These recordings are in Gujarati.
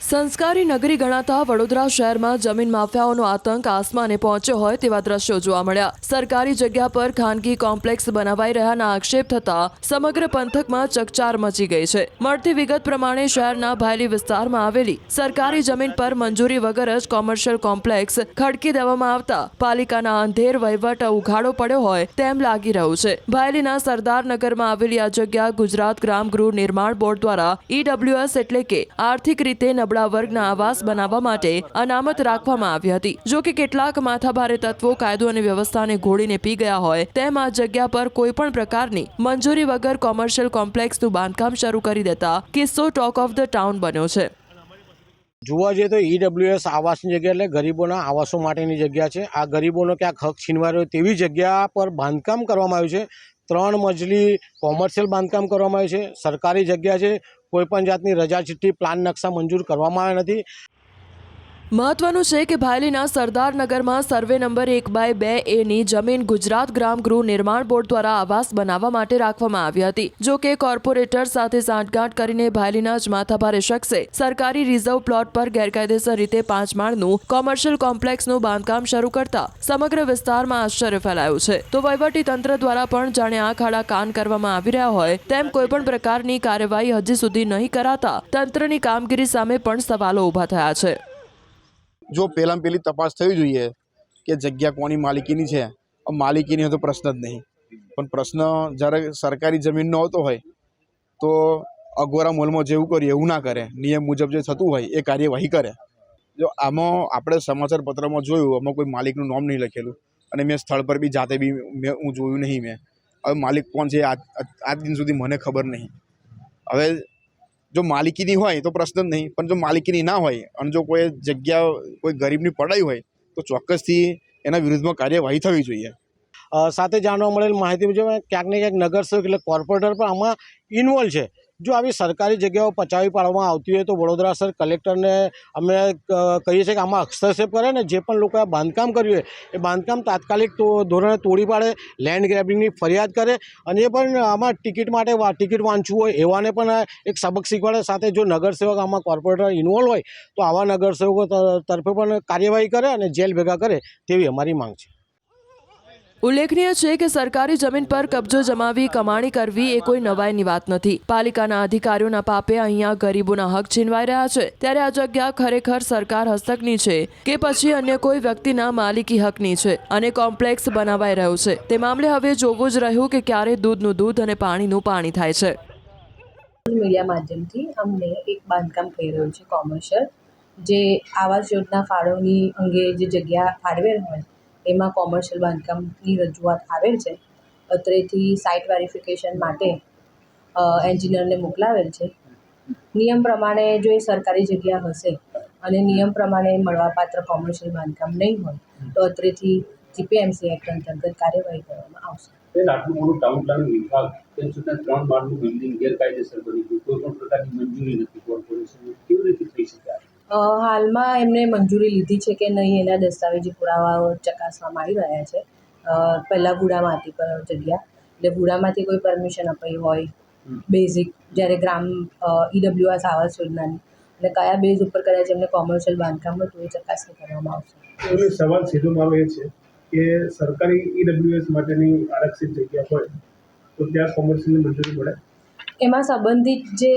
સંસ્કારી નગરી ગણાતા વડોદરા શહેરમાં જમીન માફિયાઓનો આતંક આસમાને પહોંચ્યો હોય તેવા દ્રશ્યો જોવા મળ્યા। સરકારી જગ્યા પર ખાનગી કોમ્પ્લેક્સ બનાવાઈ રહ્યાના આક્ષેપ થતા સમગ્ર પંથકમાં ચકચાર મચી ગઈ છે। મળતી વિગત પ્રમાણે શહેરના ભાયલી વિસ્તારમાં આવેલી સરકારી જમીન પર મંજૂરી વગર જ કોમર્શિયલ કોમ્પ્લેક્સ ખડકી દેવામાં આવતા પાલિકાના અંધેર વહીવટ ઉઘાડો પડ્યો હોય તેમ લાગી રહ્યું છે। ભાયલીના સરદારનગરમાં આવેલી આ જગ્યા ગુજરાત ગ્રામ ગૃહ નિર્માણ બોર્ડ દ્વારા EWS એટલે કે આર્થિક રીતે નબળા વર્ગના આવાસ બનાવવા માટે અનામત રાખવામાં આવી હતી। જો કે કેટલાક માથાભારે તત્વો કાયદો અને વ્યવસ્થાને ઘોડીને પી ગયા હોય તેમ આ જગ્યા પર કોઈ પણ પ્રકારની મંજૂરી વગર કોમર્શિયલ કોમ્પ્લેક્સનું બાંધકામ શરૂ કરી દેતા કિસ્સો ટોક ઓફ ધ ટાઉન બન્યો છે। જોવા જઈએ તો EWS આવાસની જગ્યા એટલે ગરીબોના આવાસો માટેની જગ્યા છે। આ ગરીબોનો ક્યાંક હક છીનવાયો તેવી જગ્યા પર બાંધકામ કરવામાં આવ્યું છે। 3 મજલી કોમર્શિયલ બાંધકામ કરવામાં આવ્યું છે। સરકારી જગ્યા છે, કોઈપણ જાતની રજા ચિઠ્ઠી પ્લાન નકશા મંજૂર કરવામાં આવ્યા નથી। મહત્વનું છે કે ભાયલીના સરદારનગરમાં સર્વે નંબર 1/2A ની જમીન ગુજરાત ગ્રામ ગૃહ નિર્માણ બોર્ડ દ્વારા આવાસ બનાવવા માટે રાખવામાં આવી હતી। જો કે કોર્પોરેટર સાથે સાંઠગાંઠ કરીને ભાયલીના જ માથાભારે શખ્સે સરકારી રિઝર્વ પ્લોટ પર ગેરકાયદેસર રીતે 5 માળનું કોમર્શિયલ કોમ્પ્લેક્સનું બાંધકામ શરૂ કરતા સમગ્ર વિસ્તારમાં આશ્ચર્ય ફેલાયું છે। તો વહીવટી તંત્ર દ્વારા પણ જાણે આંખ આડા કાન કરવામાં આવી રહ્યા હોય તેમ કોઈપણ પ્રકારની કાર્યવાહી હજી સુધી નહીં કરાતા તંત્રની કામગીરી સામે પણ સવાલો ઊભા થયા છે। જો પહેલી તપાસ થવી જોઈએ કે જગ્યા કોની માલિકીની છે। માલિકીની હોય તો પ્રશ્ન જ નહીં, પણ પ્રશ્ન જ્યારે સરકારી જમીનનો હોતો હોય તો અગવરા મોલમાં જેવું કરીએ એવું ના કરે, નિયમ મુજબ જે થતું હોય એ કાર્યવાહી કરે। જો આમાં આપણે સમાચાર પત્રમાં જોયું, આમાં કોઈ માલિકનું નામ નહીં લખેલું અને મેં સ્થળ પર બી જાતે બી હું જોયું નહીં। મેં હવે માલિક કોણ છે આજ દિન સુધી મને ખબર નહીં। હવે જો માલિકીની હોય તો પ્રશ્ન જ નહીં, પણ જો માલિકીની ના હોય અને જો કોઈ જગ્યા કોઈ ગરીબની પડાઈ હોય તો ચોક્કસથી એના વિરુદ્ધમાં કાર્યવાહી થવી જોઈએ। સાથે જાણવા મળેલ માહિતી મુજબ ક્યાંક ને ક્યાંક નગરસેવક એટલે કોર્પોરેટર પણ આમાં ઇન્વોલ્વ છે। જો આવી સરકારી જગ્યાઓ પચાવી પાડવામાં આવતી હોય તો વડોદરા શહેર કલેક્ટરને અમે કહીએ છીએ કે આમાં હસ્તક્ષેપ કરે ને જે પણ લોકોએ બાંધકામ કર્યું હોય એ બાંધકામ તાત્કાલિક ધોરણે તોડી પાડે, લેન્ડ ગ્રેબિંગની ફરિયાદ કરે અને એ પણ આમાં ટિકિટ માટે ટિકિટ વાંચવું હોય એવાને પણ એક સબક શીખવાડે। સાથે જો નગરસેવક આમાં કોર્પોરેટર ઇન્વોલ્વ હોય તો આવા નગરસેવકો તરફે પણ કાર્યવાહી કરે અને જેલ ભેગા કરે તેવી અમારી માંગ છે। ઉલ્લેખનીય છે કે સરકારી જમીન પર કબજો જમાવી કમાણી કરવી એ કોઈ નવાઈની વાત નથી। પાલિકાના અધિકારીઓના પાપે અહીંયા ગરીબોના હક છીનવાઈ રહ્યા છે, ત્યારે આ જગ્યા ખરેખર સરકાર હસ્તકની છે કે પછી અન્ય કોઈ વ્યક્તિના માલિકી હકની છે અને કોમ્પ્લેક્સ બનાવાઈ રહ્યું છે તે મામલે હવે જોવું જ રહ્યું કે ક્યારે દૂધનું દૂધ અને પાણીનું પાણી થાય છે। મીડિયા માધ્યમથી અમને એક બાંધકામ થઈ રહ્યું છે કોમર્શિયલ, જે આવાસ યોજના ફાળવણી અંગે જે જગ્યા ફાળવેલ હોય એમાં કોમર્શિયલ બાંધકામની રજૂઆત આવેલ છે। અત્રેથી સાઇટ વેરિફિકેશન માટે એન્જિનિયરને મોકલાવેલ છે। નિયમ પ્રમાણે જો એ સરકારી જગ્યા હશે અને નિયમ પ્રમાણે મળવાપાત્ર કોમર્શિયલ બાંધકામ નહીં હોય તો અત્રેથી GPMC એક્ટ અંતર્ગત કાર્યવાહી કરવામાં આવશે। આટલું મોટું ટાઉન પ્લાનિંગ વિભાગ તેમ છતાં 3 માળનું બિલ્ડિંગ ગેરકાયદેસર બની ગયું, કોઈ પણ પ્રકારની મંજૂરી નથી કોર્પોરેશનની, કેવી રીતે થઈ શકે? હાલમાં એમને મંજૂરી લીધી છે કે નહીં એના દસ્તાવેજી પુરાવાઓ ચકાસવામાં આવી રહ્યા છે। પહેલાં વુડામાં હતી જગ્યા, એટલે વુડામાંથી કોઈ પરમિશન અપાઈ હોય બેઝિક, જ્યારે ગ્રામ EWS આવાસ યોજનાની અને કયા બેઝ ઉપર કદાચ એમને કોમર્શિયલ બાંધકામ હતું એ ચકાસણી કરવામાં આવશે। એટલે સવાલ સીધો મારો એ છે કે સરકારી EWS માટેની આરક્ષિત જગ્યા હોય તો ત્યાં કોમર્શિયલની મંજૂરી મળે? એમાં સંબંધિત જે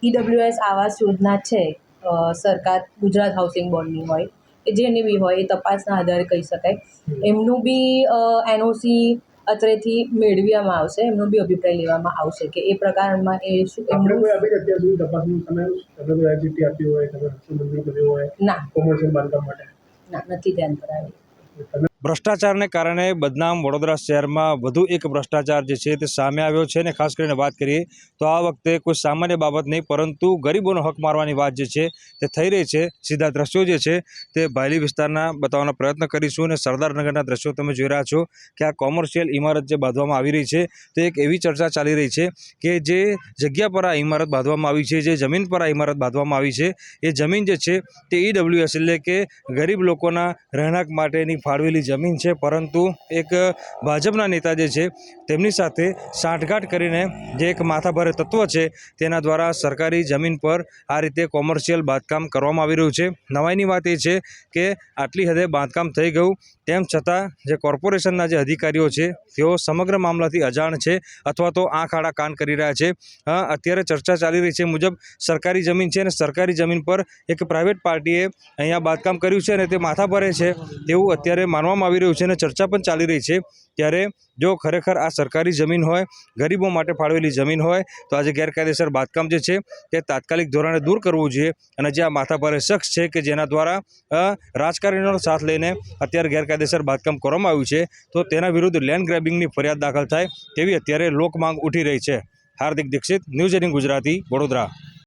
EWS આવાસ યોજના છે સરકાર ગુજરાત હાઉસિંગ બોર્ડની હોય કે જેની બી હોય એ તપાસના આધારે કહી શકાય। એમનું બી NOC અત્રેથી મેળવવામાં આવશે, એમનો બી અભિપ્રાય લેવામાં આવશે કે એ પ્રકારમાં એ શું આપણે કોઈ આપી અત્યાર સુધી તપાસનું તમે કોઈ આઈજીટી આપી હોય, તમે મંજૂર કર્યો હોય ના કોમર્શિયલ બાંધકામ માટે? ના, નથી ધ્યાન કરાવી। ભ્રષ્ટાચારને કારણે બદનામ વડોદરા શહેરમાં વધુ એક ભ્રષ્ટાચાર જે છે તે સામે આવ્યો છે। અને ખાસ કરીને વાત કરીએ તો આ વખતે કોઈ સામાન્ય બાબત નહીં પરંતુ ગરીબોનો હક મારવાની વાત જે છે તે થઈ રહી છે। સીધા દ્રશ્યો જે છે તે ભાયલી વિસ્તારના બતાવવાનો પ્રયત્ન કરીશું અને સરદારનગરના દ્રશ્યો તમે જોઈ રહ્યા છો કે આ કોમર્શિયલ ઇમારત જે બાંધવામાં આવી રહી છે તે એક એવી ચર્ચા ચાલી રહી છે કે જે જગ્યા પર આ ઇમારત બાંધવામાં આવી છે, જે જમીન પર આ ઇમારત બાંધવામાં આવી છે એ જમીન જે છે તે EWS એટલે કે ગરીબ લોકોના રહેણાંક માટેની ફાળવેલી જમીન છે, પરંતુ એક ભાજપના નેતા જે છે તેમની સાથે સાંઠગાંઠ કરીને જે એક માથાભારે તત્વ છે તેના દ્વારા સરકારી જમીન પર આ રીતે કોમર્શિયલ બાંધકામ કરવામાં આવી રહ્યું છે. નવાઈની વાત એ છે કે આટલી હદે બાંધકામ થઈ ગયું તેમ છતાં જે કોર્પોરેશનના જે અધિકારીઓ છે તેઓ સમગ્ર મામલાથી અજાણ છે અથવા તો આંખ આડા કાન કરી રહ્યા છે. અત્યારે ચર્ચા ચાલી રહી છે મુજબ સરકારી જમીન છે અને સરકારી જમીન પર એક પ્રાઇવેટ પાર્ટીએ અહીંયા બાંધકામ કર્યું છે અને તે માથાભારે છે તેવું અત્યારે માનવામાં આવી રહ્યું છે અને ચર્ચા પણ ચાલી રહી છે. ત્યારે જો ખરેખર આ સરકારી જમીન હોય, ગરીબો માટે ફાળવેલી જમીન હોય, તો આજે ગેરકાયદેસર બાંધકામ જે છે તે તાત્કાલિક ધોરણે દૂર કરવું જોઈએ. અને જે આ માથાભારે શખ્સ છે કે જેના દ્વારા રાજકારણીઓનો સાથ લઈને અત્યારે ગેરકાયદેસર બાંધકામ કરવામાં આવ્યું છે, તો તેના વિરુદ્ધ લેન્ડ ગ્રેબિંગની ફરિયાદ દાખલ થાય તેવી અત્યારે લોક માંગ ઉઠી રહી છે. હાર્દિક દીક્ષિત, ન્યૂઝ 18 ગુજરાતી, વડોદરા.